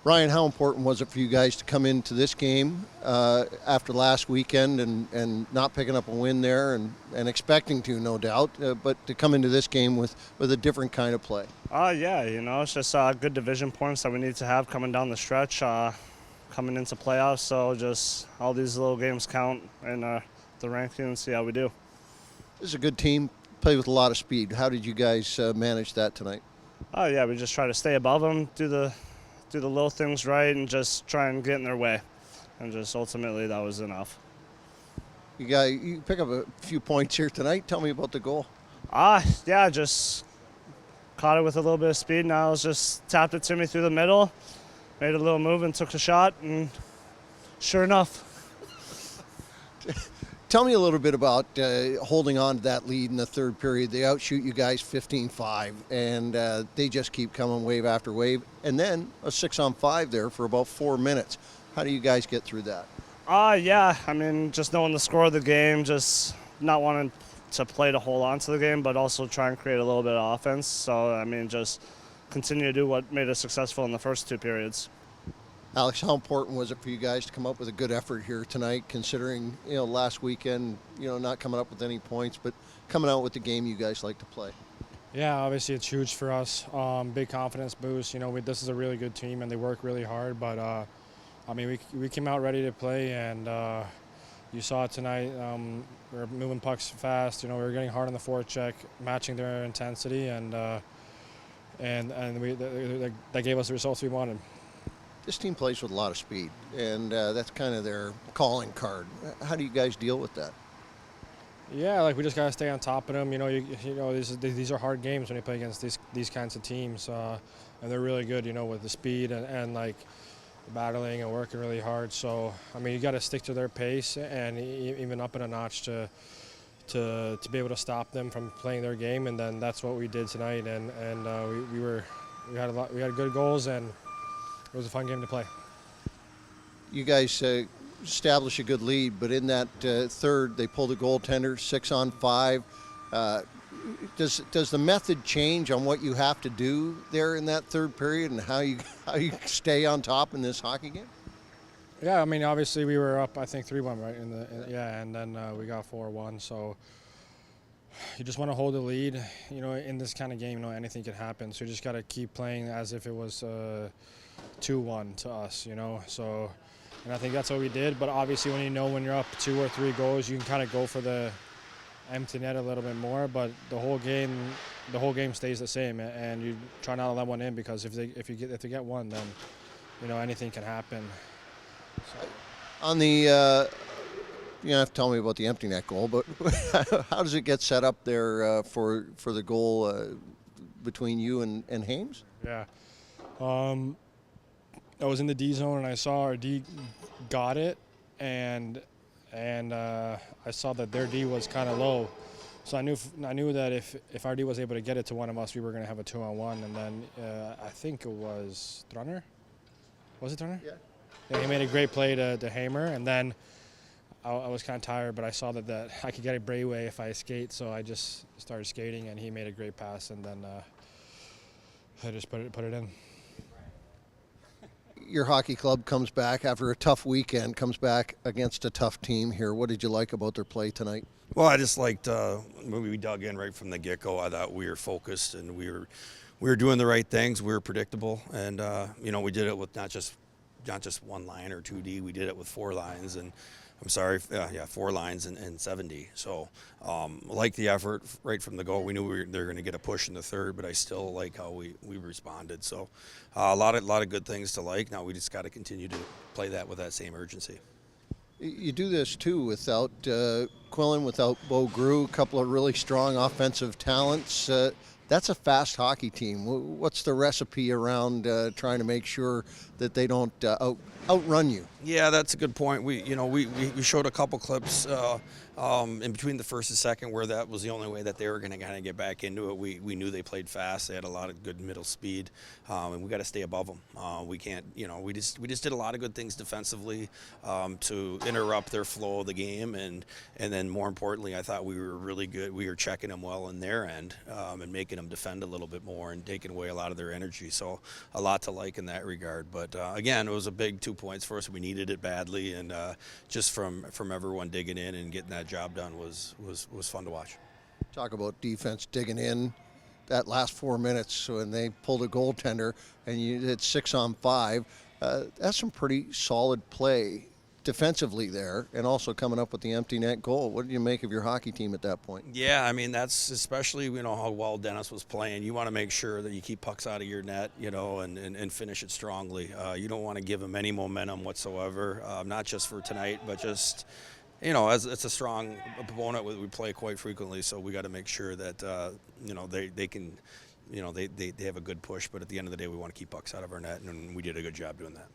Ryan, how important was it for you guys to come into this game after last weekend and not picking up a win there and expecting to, no doubt, but to come into this game with a different kind of play? Yeah, it's just good division points that we need to have coming down the stretch, coming into playoffs. So just all these little games count in the ranking and see how we do. This is a good team, play with a lot of speed. How did you guys manage that tonight? Yeah, we just try to stay above them, do the little things right, and just try and get in their way. And just ultimately that was enough. You pick up a few points here tonight. Tell me about the goal. Yeah, just caught it with a little bit of speed. Now it just tapped it to me through the middle, made a little move and took the shot, and sure enough. Tell me a little bit about holding on to that lead in the third period. They outshoot you guys 15-5, and they just keep coming wave after wave. And then a 6-on-5 there for about 4 minutes. How do you guys get through that? Yeah, just knowing the score of the game, just not wanting to play to hold on to the game, but also try and create a little bit of offense. So, just continue to do what made us successful in the first two periods. Alex, how important was it for you guys to come up with a good effort here tonight, considering, last weekend, not coming up with any points, but coming out with the game you guys like to play? Yeah, obviously it's huge for us. Big confidence boost. This is a really good team and they work really hard, but we came out ready to play, and you saw it tonight. We were moving pucks fast. We were getting hard on the forecheck, matching their intensity, and that gave us the results we wanted. This team plays with a lot of speed, and that's kind of their calling card. How do you guys deal with that? Yeah, we just gotta stay on top of them. These are hard games when you play against these kinds of teams, and they're really good. With the speed and battling and working really hard. So you got to stick to their pace and even up in a notch to be able to stop them from playing their game. And then that's what we did tonight. And we had good goals, and it was a fun game to play. You guys establish a good lead, but in that third, they pulled a goaltender, 6-on-5. Does the method change on what you have to do there in that third period and how you stay on top in this hockey game? Yeah, obviously we were up, I think 3-1, right? And then we got 4-1. So you just want to hold the lead. In this kind of game, anything can happen. So you just got to keep playing as if it was 2-1 to us. So, and I think that's what we did. But obviously, when you're up 2 or 3 goals, you can kind of go for the empty net a little bit more, but the whole game stays the same, and you try not to let one in, because if they get one, then anything can happen. So. On the you don't have to tell me about the empty net goal, but how does it get set up there for the goal between you and Hames? Yeah, I was in the D zone and I saw our D got it, and I saw that their D was kind of low, so I knew that if our D was able to get it to one of us, we were going to have a 2-on-1. And then I think it was Trunner. Was it Trunner? Yeah, he made a great play to Hamer, and then I was kind of tired, but I saw that I could get a breakaway if I skate, so I just started skating, and he made a great pass, and then I just put it in. Your hockey club comes back after a tough weekend, comes back against a tough team here. What did you like about their play tonight? Well, I just liked when we dug in right from the get-go. I thought we were focused and we were doing the right things. We were predictable, and we did it with not just 1 line or 2D. We did it with 4 lines, and 4 lines and 70. So like the effort right from the goal. We knew they were going to get a push in the third, but I still like how we responded. So a lot of good things to like. Now we just got to continue to play that with that same urgency. You do this too without Quillen, without Bo Grew, a couple of really strong offensive talents. That's a fast hockey team. What's the recipe around trying to make sure that they don't outrun you. Yeah, that's a good point. We showed a couple clips in between the first and second where that was the only way that they were going to kind of get back into it. We knew they played fast. They had a lot of good middle speed, and we got to stay above them. We can't, we just did a lot of good things defensively to interrupt their flow of the game, and then more importantly, I thought we were really good. We were checking them well in their end and making them defend a little bit more and taking away a lot of their energy. So a lot to like in that regard. But again, it was a big 2 points for us. We needed it badly, and just from everyone digging in and getting that job done was fun to watch. Talk about defense digging in. That last 4 minutes when they pulled a goaltender and you did 6-on-5, that's some pretty solid play defensively there, and also coming up with the empty net goal. What did you make of your hockey team at that point? Yeah, I mean, that's especially, how well Dennis was playing. You want to make sure that you keep pucks out of your net, and finish it strongly. You don't want to give them any momentum whatsoever, not just for tonight, but just, as it's a strong opponent we play quite frequently, so we got to make sure that, they can, they have a good push, but at the end of the day, we want to keep pucks out of our net, and we did a good job doing that.